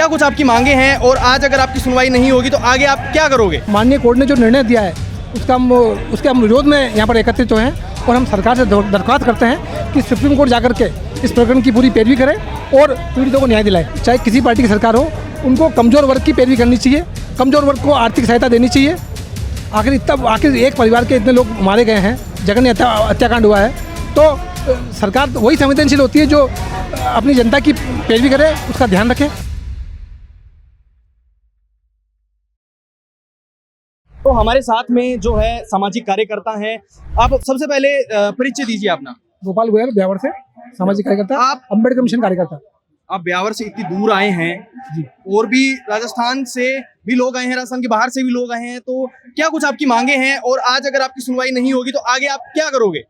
क्या कुछ आपकी मांगे हैं और आज अगर आपकी सुनवाई नहीं होगी तो आगे आप क्या करोगे? माननीय कोर्ट ने जो निर्णय दिया है उसके हम विरोध में यहाँ पर एकत्रित हुए हैं और हम सरकार से दरख्वास्त करते हैं कि सुप्रीम कोर्ट जाकर के इस प्रकरण की पूरी पैरवी करें और पीड़ितों को न्याय दिलाए। चाहे किसी पार्टी की सरकार हो, उनको कमज़ोर वर्ग की पैरवी करनी चाहिए, कमज़ोर वर्ग को आर्थिक सहायता देनी चाहिए। आखिर एक परिवार के इतने लोग मारे गए हैं, जघन्य हत्याकांड हुआ है, तो सरकार वही संवेदनशील होती है जो अपनी जनता की पैरवी करे, उसका ध्यान रखे। तो हमारे साथ में जो है सामाजिक कार्यकर्ता हैं। आप सबसे पहले परिचय दीजिए अपना। गोपाल गोयल, ब्यावर से सामाजिक कार्यकर्ता, आप अम्बेडकर मिशन कार्यकर्ता। आप ब्यावर से इतनी दूर आए हैं जी। और भी राजस्थान से भी लोग आए हैं, राजस्थान के बाहर से भी लोग आए हैं, तो क्या कुछ आपकी मांगे हैं और आज अगर आपकी सुनवाई नहीं होगी तो आगे आप क्या करोगे?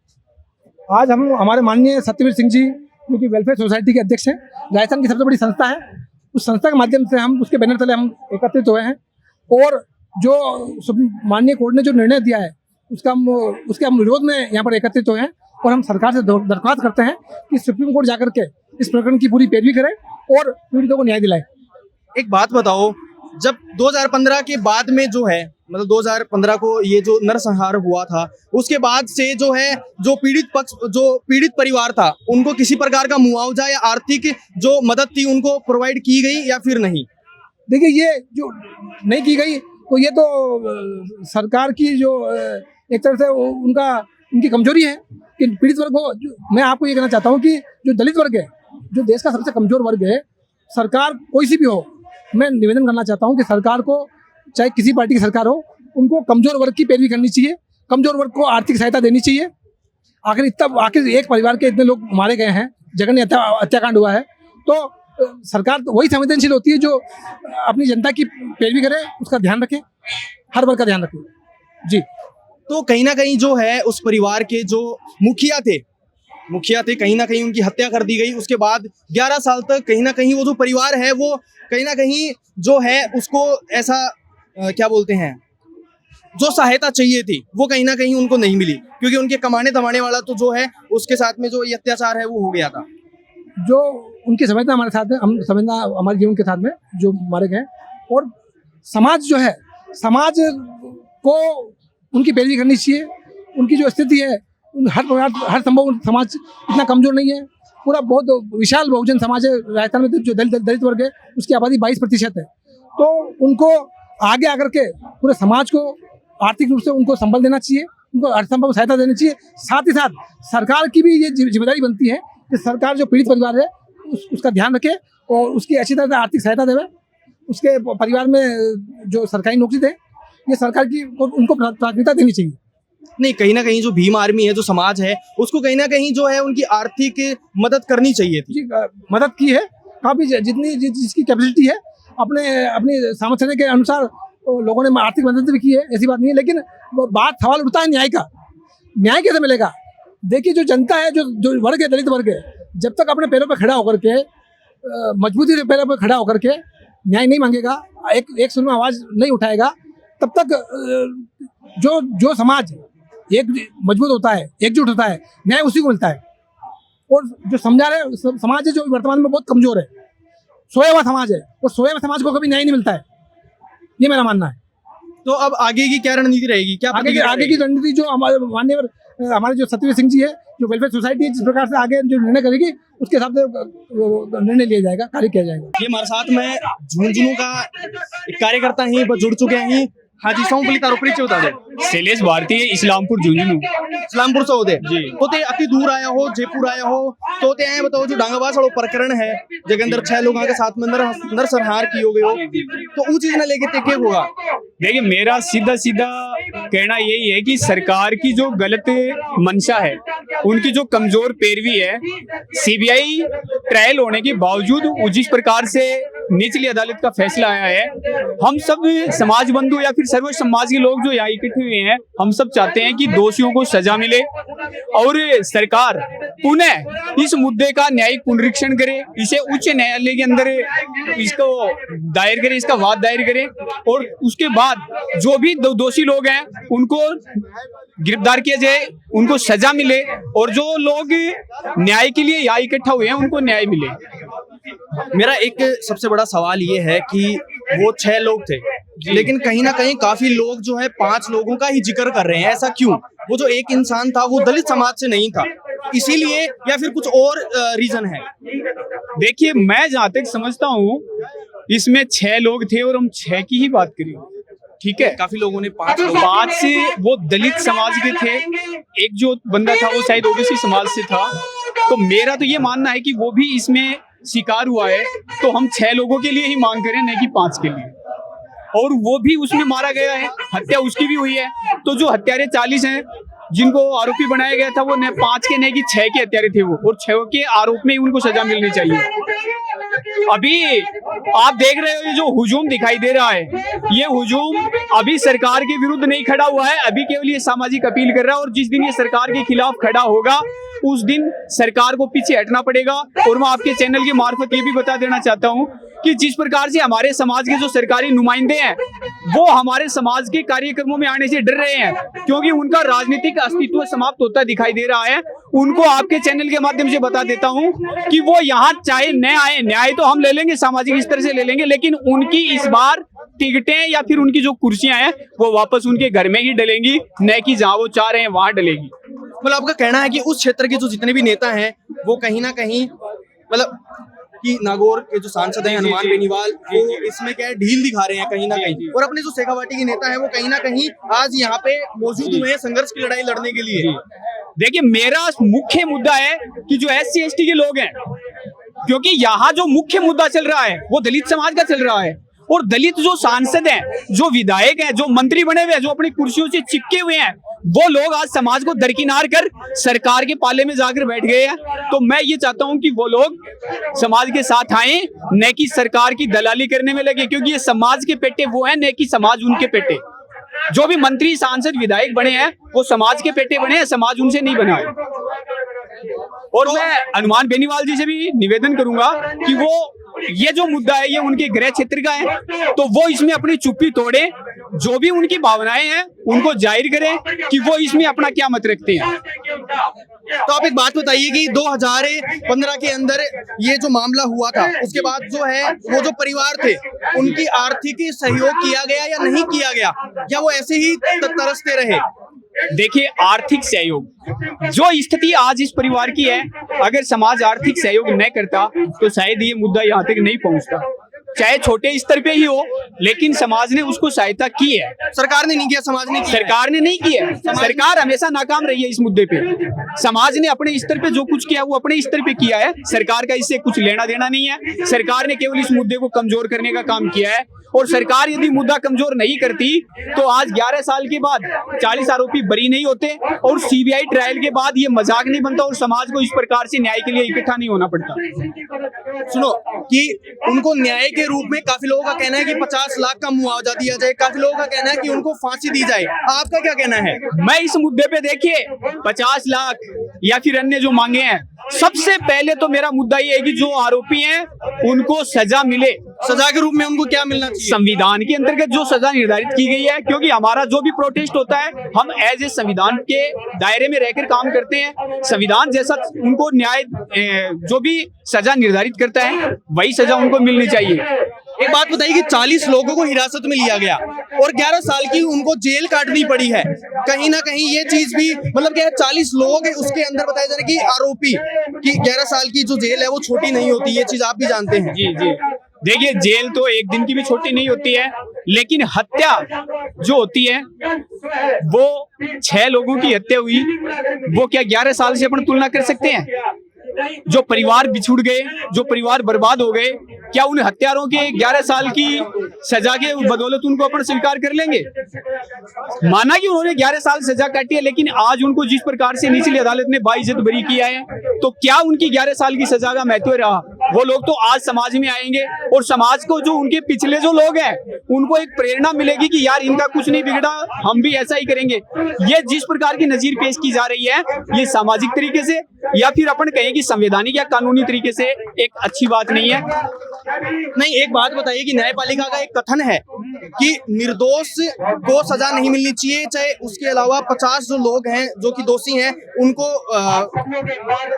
आज हम हमारे माननीय सत्यवीर सिंह जी जो कि वेलफेयर सोसाइटी के अध्यक्ष हैं, राजस्थान की सबसे बड़ी संस्था है, उस संस्था के माध्यम से हम उसके बैनर तले हम एकत्रित हुए हैं और जो माननीय कोर्ट ने जो निर्णय दिया है उसके हम विरोध में यहाँ पर एकत्रित हुए हैं और हम सरकार से दरख्वास्त करते हैं कि सुप्रीम कोर्ट जाकर के इस प्रकरण की पूरी पैरवी करें और पीड़ितों को न्याय दिलाए। एक बात बताओ, जब 2015 के बाद में जो है, मतलब 2015 को ये जो नरसंहार हुआ था, उसके बाद से जो है जो पीड़ित परिवार था, उनको किसी प्रकार का मुआवजा या आर्थिक जो मदद थी उनको प्रोवाइड की गई या फिर नहीं? देखिए, ये जो नहीं की गई तो ये तो सरकार की जो एक तरह से उनकी कमजोरी है कि पीड़ित वर्ग को। मैं आपको ये कहना चाहता हूँ कि जो दलित वर्ग है, जो देश का सबसे कमजोर वर्ग है, सरकार कोई सी भी हो, मैं निवेदन करना चाहता हूँ कि सरकार को, चाहे किसी पार्टी की सरकार हो, उनको कमजोर वर्ग की पैरवी करनी चाहिए, कमजोर वर्ग को आर्थिक सहायता देनी चाहिए। आखिर एक परिवार के इतने लोग मारे गए हैं, जघन्य हत्याकांड हुआ है, तो सरकार वही संवेदनशील होती है जो अपनी जनता की पैरवी करे, उसका ध्यान रखे, हर वर्ग का ध्यान रखे। जी। तो कहीं ना कहीं जो है उस परिवार के जो मुखिया थे, कहीं ना कहीं उनकी हत्या कर दी गई। उसके बाद 11 साल तक कहीं ना कहीं वो जो परिवार है वो कहीं ना कहीं जो है उसको ऐसा क्या बोलते हैं, जो सहायता चाहिए थी वो कहीं ना कहीं उनको नहीं मिली, क्योंकि उनके कमाने धमाने वाला तो जो है उसके साथ में जो ये अत्याचार है वो हो गया था। जो उनकी संवेदना हमारे साथ है, हम संवेदना हमारे जीवन के साथ में जो मारे गए, और समाज जो है, समाज को उनकी पैरवी करनी चाहिए। उनकी जो स्थिति है, हर संभव समाज इतना कमजोर नहीं है, पूरा बहुत विशाल बहुजन समाज है राजस्थान में। जो दलित वर्ग है उसकी आबादी 22% है, तो उनको आगे आकर के पूरे समाज को आर्थिक रूप से उनको संबल देना चाहिए, उनको हर संभव सहायता देनी चाहिए। साथ ही साथ सरकार की भी ये जिम्मेदारी बनती है कि सरकार जो पीड़ित परिवार है उसका ध्यान रखे और उसकी अच्छी तरह से आर्थिक सहायता देवे, उसके परिवार में जो सरकारी नौकरी दे, ये सरकार की उनको प्राथमिकता देनी चाहिए। नहीं, कहीं ना कहीं जो भीम आर्मी है, जो समाज है, उसको कहीं ना कहीं जो है उनकी आर्थिक मदद करनी चाहिए थी। जी, मदद की है काफ़ी, जिसकी कैपेसिटी है, अपनी सामर्थ्य के अनुसार लोगों ने आर्थिक मदद भी की है, ऐसी बात नहीं है। लेकिन सवाल उठता है न्याय का। न्याय कैसे मिलेगा? देखिए, जो जनता है, जो वर्ग है, दलित वर्ग है, जब तक अपने पैरों पर खड़ा होकर के, मजबूती से पैरों पर खड़ा होकर के न्याय नहीं मांगेगा, एक सुर में आवाज़ नहीं उठाएगा, तब तक जो समाज एक मजबूत होता है, एकजुट होता है, न्याय उसी को मिलता है। और जो समझा रहे समाज है, जो वर्तमान में बहुत कमजोर है, सोया हुआ समाज है, और सोए हुए समाज को कभी न्याय नहीं मिलता है, ये मेरा मानना है। तो अब आगे की क्या रणनीति रहेगी? क्या आगे की रणनीति जो हमारे जो सत्यवीर सिंह जी है, जो वेलफेयर सोसाइटी है, जिस प्रकार से आगे जो निर्णय करेगी उसके हिसाब से निर्णय लिया जाएगा, कार्य किया जाएगा। ये हमारे साथ में झुंझुनू का एक कार्यकर्ता ही जुड़ चुके हैं। हाँ जी, सौ तारो परिचय बता दे। शैलेश भारतीय, इस्लामपुर झुंझुनू। इस्लामपुर से होते जी। तो ते अति दूर आया हो, जयपुर आया हो, तो ते आए बताओ जो डांगाबाज वाला प्रकरण है, जगह अंदर 6 लोगों के साथ में नरसंहार की हो गए हो, तो वो चीज ना लेके ते क्या होगा? देखिए, मेरा सीधा कहना यही है कि सरकार की जो गलत मंशा है, उनकी जो कमजोर पैरवी है, सीबीआई ट्रायल होने के बावजूद जिस प्रकार से निचली अदालत का फैसला आया है, हम सब समाज बंधु या फिर सर्व समाज के लोग जो यहाँ इकट्ठे हुए हैं, हम सब चाहते हैं कि दोषियों को सजा मिले और सरकार पुनः इस मुद्दे का न्यायिक पुनरीक्षण करे, इसे उच्च न्यायालय के अंदर इसको दायर करे, इसका वाद दायर करे, और उसके बाद जो भी दोषी लोग हैं उनको गिरफ्तार किया जाए, उनको सजा मिले, और जो लोग न्याय के लिए यहाँ इकट्ठा हुए हैं उनको न्याय मिले। मेरा एक सबसे बड़ा सवाल ये है कि वो 6 लोग थे, लेकिन कहीं ना कहीं काफी लोग जो है 5 लोगों का ही जिक्र कर रहे हैं, ऐसा क्यों? वो जो एक इंसान था वो दलित समाज से नहीं था, इसीलिए या फिर कुछ और रीजन है? देखिए, मैं जहां तक समझता हूँ इसमें 6 लोग थे और हम 6 की ही बात करें, ठीक है। काफी लोगों ने 5 लोग 5 से वो दलित समाज के थे, एक जो बंदा था वो शायद ओबीसी समाज से था। तो मेरा तो ये मानना है कि वो भी इसमें शिकार हुआ है, तो हम 6 लोगों के लिए ही मांग करें, नहीं कि 5 के लिए। और वो भी उसमें मारा गया है, हत्या उसकी भी हुई है। तो जो हत्यारे 40 हैं जिनको आरोपी बनाया गया था, वो 5 के नहीं कि 6 के हत्यारे थे वो, और 6 के आरोप में ही उनको सजा मिलनी चाहिए। अभी आप देख रहे हो ये जो हुजूम दिखाई दे रहा है, ये हुजूम अभी सरकार के विरुद्ध नहीं खड़ा हुआ है, अभी केवल ये सामाजिक अपील कर रहा है। और जिस दिन ये सरकार के खिलाफ खड़ा होगा उस दिन सरकार को पीछे हटना पड़ेगा। और मैं आपके चैनल के मार्फत ये भी बता देना चाहता हूँ कि जिस प्रकार से हमारे समाज के जो सरकारी नुमाइंदे हैं वो हमारे समाज के कार्यक्रमों में आने से डर रहे हैं, क्योंकि उनका राजनीतिक अस्तित्व समाप्त होता दिखाई दे रहा है। उनको आपके चैनल के माध्यम से बता देता हूं कि वो यहाँ चाहे न आए, न्याय तो हम ले लेंगे, सामाजिक स्तर से ले लेंगे, लेकिन उनकी इस बार टिकटें या फिर उनकी जो कुर्सियां हैं वो वापस उनके घर में ही डलेंगी, न कि जहां वो चाह रहे हैं वहां डलेगी। मतलब आपका कहना है कि उस क्षेत्र के जो जितने भी नेता हैं वो कहीं ना कहीं मतलब कि नागौर के जो सांसद हैं हनुमान बेनीवाल, वो इसमें क्या है ढील दिखा रहे हैं कहीं ना कहीं, और अपने जो शेखावाटी के नेता हैं वो कहीं ना कहीं आज यहाँ पे मौजूद हुए हैं संघर्ष की लड़ाई लड़ने के लिए। देखिए, मेरा मुख्य मुद्दा है कि जो SC ST के लोग हैं, क्योंकि यहाँ जो मुख्य मुद्दा चल रहा है वो दलित समाज का चल रहा है। और दलित जो सांसद हैं, जो विधायक हैं, जो मंत्री बने हुए हैं, जो अपनी कुर्सियों से चिपके हुए हैं, वो लोग आज समाज को दरकिनार कर सरकार के पाले में जाकर बैठ गए हैं। तो मैं ये चाहता हूं कि वो लोग समाज के साथ आए, न कि सरकार की दलाली करने में लगे, क्योंकि ये समाज के पेटे वो हैं, न कि समाज उनके पेटे। जो भी मंत्री सांसद विधायक बने हैं वो समाज के पेटे बने हैं, समाज उनसे नहीं बना है। और मैं हनुमान बेनीवाल जी से भी निवेदन करूंगा कि वो ये जो मुद्दा है ये उनके गृह क्षेत्र का है, तो वो इसमें अपनी चुप्पी तोड़े, जो भी उनकी भावनाएं हैं उनको जाहिर करें कि वो इसमें अपना क्या मत रखते हैं। तो आप एक बात बताइए कि 2015 के अंदर ये जो मामला हुआ था, उसके बाद जो है वो जो परिवार थे उनकी आर्थिक सहयोग किया गया या नहीं किया गया, या वो ऐसे ही तरसते रहे? देखिए, आर्थिक सहयोग जो स्थिति आज इस परिवार की है, अगर समाज आर्थिक सहयोग न करता तो शायद ये मुद्दा यहाँ तक नहीं पहुँचता। चाहे छोटे स्तर पे ही हो, लेकिन समाज ने उसको सहायता की है। सरकार ने नहीं किया, समाज ने किया। सरकार ने नहीं किया, सरकार हमेशा नाकाम रही है इस मुद्दे पे। समाज ने अपने स्तर पे जो कुछ किया वो अपने स्तर पे किया है, सरकार का इससे कुछ लेना देना नहीं है। सरकार ने केवल इस मुद्दे को कमजोर करने का काम किया है। और सरकार यदि मुद्दा कमजोर नहीं करती तो आज 11 साल के बाद 40 आरोपी बरी नहीं होते, और CBI ट्रायल के बाद ये मजाक नहीं बनता, और समाज को इस प्रकार से न्याय के लिए इकट्ठा नहीं होना पड़ता। सुनो कि उनको न्याय के रूप में काफी लोगों का कहना है कि 50 लाख का मुआवजा दिया जाए, काफी लोगों का कहना है कि उनको फांसी दी जाए। आपका क्या कहना है? मैं इस मुद्दे पे देखिए 50 लाख या फिर अन्य जो मांगे हैं, सबसे पहले तो मेरा मुद्दा ये है कि जो आरोपी हैं उनको सजा मिले। सजा के रूप में उनको क्या मिलना चाहिए? संविधान के अंतर्गत जो सजा निर्धारित की गई है, क्योंकि हमारा जो भी प्रोटेस्ट होता है हम एज ए संविधान के दायरे में रहकर काम करते हैं। संविधान जैसा उनको न्याय जो भी सजा निर्धारित करता है वही सजा उनको मिलनी चाहिए। एक बात बताइए कि 40 लोगों को हिरासत में लिया गया और 11 साल की उनको जेल काटनी पड़ी है। कहीं ना कहीं ये चीज भी मतलब क्या है, 40 लोग है उसके अंदर बताया जा रहा है कि आरोपी की 11 साल की जो जेल है वो छोटी नहीं होती, ये चीज आप भी जानते हैं। जी जी, देखिए जेल तो एक दिन की भी छोटी नहीं होती है, लेकिन हत्या जो होती है वो 6 लोगों की हत्या हुई, वो क्या 11 साल से अपन तुलना कर सकते हैं? जो परिवार बिछुड़ गए, जो परिवार बर्बाद हो गए, क्या उन हत्यारों के 11 साल की सजा के बदौलत उनको अपन स्वीकार कर लेंगे? माना कि उन्होंने 11 साल सजा काटी है, लेकिन आज उनको जिस प्रकार से निचली अदालत ने बाइज्जत बरी किया है, तो क्या उनकी 11 साल की सजा का महत्व रहा? वो लोग तो आज समाज में आएंगे और समाज को जो उनके पिछले जो लोग हैं उनको एक प्रेरणा मिलेगी कि यार इनका कुछ नहीं बिगड़ा, हम भी ऐसा ही करेंगे। ये जिस प्रकार की नजीर पेश की जा रही है, ये सामाजिक तरीके से या फिर अपन कहें कि संवैधानिक या कानूनी तरीके से एक अच्छी बात नहीं है। नहीं, एक बात बताइए कि न्यायपालिका का एक कथन है कि निर्दोष को सजा नहीं मिलनी चाहिए, चाहे उसके अलावा 50 जो लोग हैं जो कि दोषी हैं उनको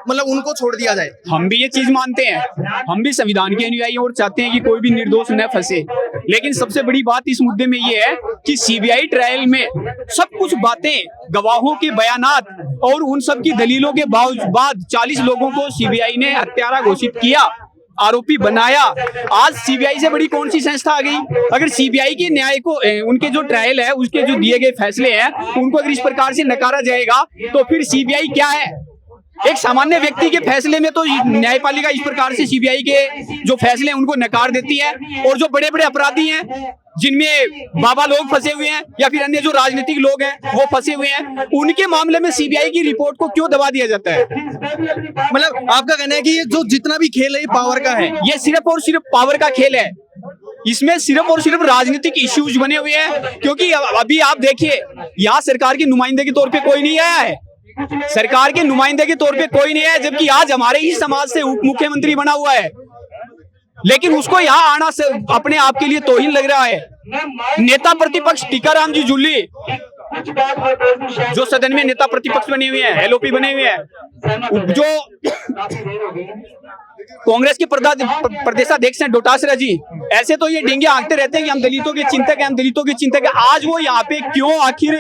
मतलब उनको छोड़ दिया जाए। हम भी ये चीज मानते हैं, हम भी संविधान के अनुयायी और चाहते हैं कि कोई भी निर्दोष न फंसे। लेकिन सबसे बड़ी बात इस मुद्दे में ये है कि सीबीआई ट्रायल में सब कुछ बातें, गवाहों के बयानात और उन सब की दलीलों के बाद 40 लोगों को सीबीआई ने हत्यारा घोषित किया, आरोपी बनाया। आज सीबीआई से बड़ी कौन सी संस्था आ गई? अगर सीबीआई के न्याय को, उनके जो ट्रायल है उसके जो दिए गए फैसले हैं उनको अगर इस प्रकार से नकारा जाएगा तो फिर सीबीआई क्या है? एक सामान्य व्यक्ति के फैसले में तो न्यायपालिका इस प्रकार से सीबीआई के जो फैसले हैं उनको नकार देती है, और जो बड़े बड़े अपराधी हैं जिनमें बाबा लोग फंसे हुए हैं या फिर अन्य जो राजनीतिक लोग हैं वो फंसे हुए हैं, उनके मामले में सीबीआई की रिपोर्ट को क्यों दबा दिया जाता है? मतलब आपका कहना है कि ये जो जितना भी खेल है ये पावर का है, ये सिर्फ और सिर्फ पावर का खेल है। इसमें सिर्फ और सिर्फ राजनीतिक इश्यूज बने हुए हैं, क्योंकि अभी आप देखिए यहाँ सरकार के नुमाइंदे के तौर पे कोई नहीं आया है, सरकार के नुमाइंदे के तौर पे कोई नहीं है, जबकि आज हमारे ही समाज से उप मुख्यमंत्री बना हुआ है, लेकिन उसको यहाँ आना से अपने आप के लिए तौहीन लग रहा है। नेता प्रतिपक्ष टीकाराम जी जूली जो सदन में नेता प्रतिपक्ष बने हुए हैं, एलओपी बने हुए हैं, जो कांग्रेस के प्रदेशाध्यक्ष हैं डोटासरा जी, ऐसे तो ये डेंगे आंकते रहते हैं कि हम दलितों के चिंतक हैं, हम दलितों के चिंतक हैं। आज वो यहाँ पे क्यों आखिर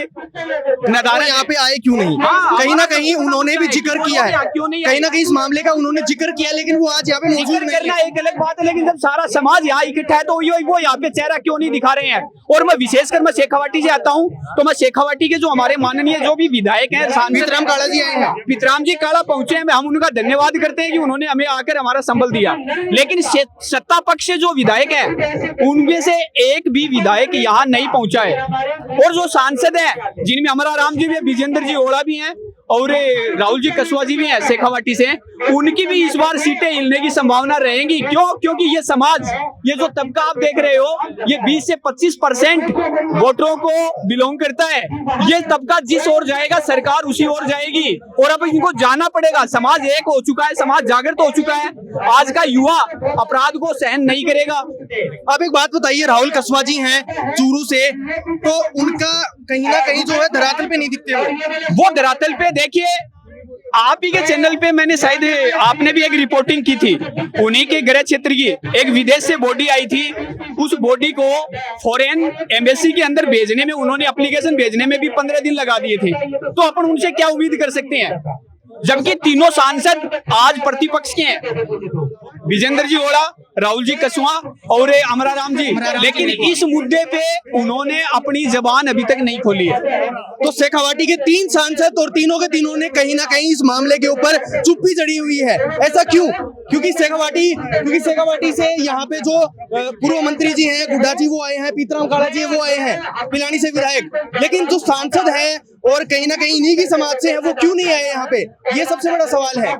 नदारा यहाँ पे आए क्यों नहीं? कहीं ना कहीं उन्होंने भी जिक्र किया है, कहीं ना कहीं इस मामले का उन्होंने जिक्र किया, लेकिन वो आज यहाँ पे मौजूद नहीं है। एक अलग बात है, लेकिन जब सारा समाज यहाँ इकट्ठा है तो वो यहाँ पे चेहरा क्यों नहीं दिखा रहे हैं? और मैं विशेषकर मैं शेखावाटी से आता हूँ, तो मैं शेखावाटी के जो हमारे माननीय जो भी विधायक हैं, पीतराम काला जी आए हैं, पीतराम जी काला पहुंचे हैं, हम उनका धन्यवाद करते हैं कि उन्होंने हमें आकर हमारा संबल दिया। लेकिन सत्ता पक्ष से जो विधायक है उनमें से एक भी विधायक यहाँ नहीं पहुंचा है, और जो सांसद है जिनमें अमरा राम जी भी है, विजेंद्र जी ओड़ा भी हैं और राहुल जी कसवा जी भी हैं शेखावाटी से, उनकी भी इस बार सीटें हिलने की संभावना रहेंगी। क्यों? क्योंकि ये समाज, ये जो तबका आप देख रहे हो, ये 20 से 25% वोटरों को बिलोंग करता है। ये तबका जिस ओर जाएगा सरकार उसी ओर जाएगी, और अब इनको जाना पड़ेगा। समाज एक हो चुका है, समाज जागृत हो चुका है, आज का युवा अपराध को सहन नहीं करेगा। अब एक बात बताइए, राहुल कसवा जी हैं चूरू से, तो उनका कहीं ना कहीं जो है धरातल पे नहीं दिखते वो धरातल पे देखिए, आप ही के चैनल पे मैंने शायद आपने भी एक रिपोर्टिंग की थी, उन्हीं के गृह क्षेत्र की एक विदेश से बॉडी आई थी, उस बॉडी को फॉरेन एम्बेसी के अंदर भेजने में, उन्होंने एप्लीकेशन भेजने में भी 15 दिन लगा दिए थे। तो अपन उनसे क्या उम्मीद कर सकते हैं, जबकि तीनों सांसद आज प्रतिपक्ष के हैं, विजेंद्र जी ओड़ा, राहुल जी कसवा और अमरा राम जी, लेकिन इस मुद्दे पे उन्होंने अपनी जबान अभी तक नहीं खोली है। तो शेखावाटी के 3 सांसद और तीनों के तीनों ने कहीं ना कहीं इस मामले के ऊपर चुप्पी चढ़ी हुई है। ऐसा क्यों? क्योंकि शेखावाटी से यहाँ पे जो पूर्व मंत्री जी हैं, गुड्डा जी वो आए हैं, पीतराम काला जी वो आए हैं, पिलानी से विधायक, लेकिन जो सांसद है और कहीं ना कहीं इन्हीं की समाज से है वो क्यों नहीं आए यहाँ पे? ये सबसे बड़ा सवाल है।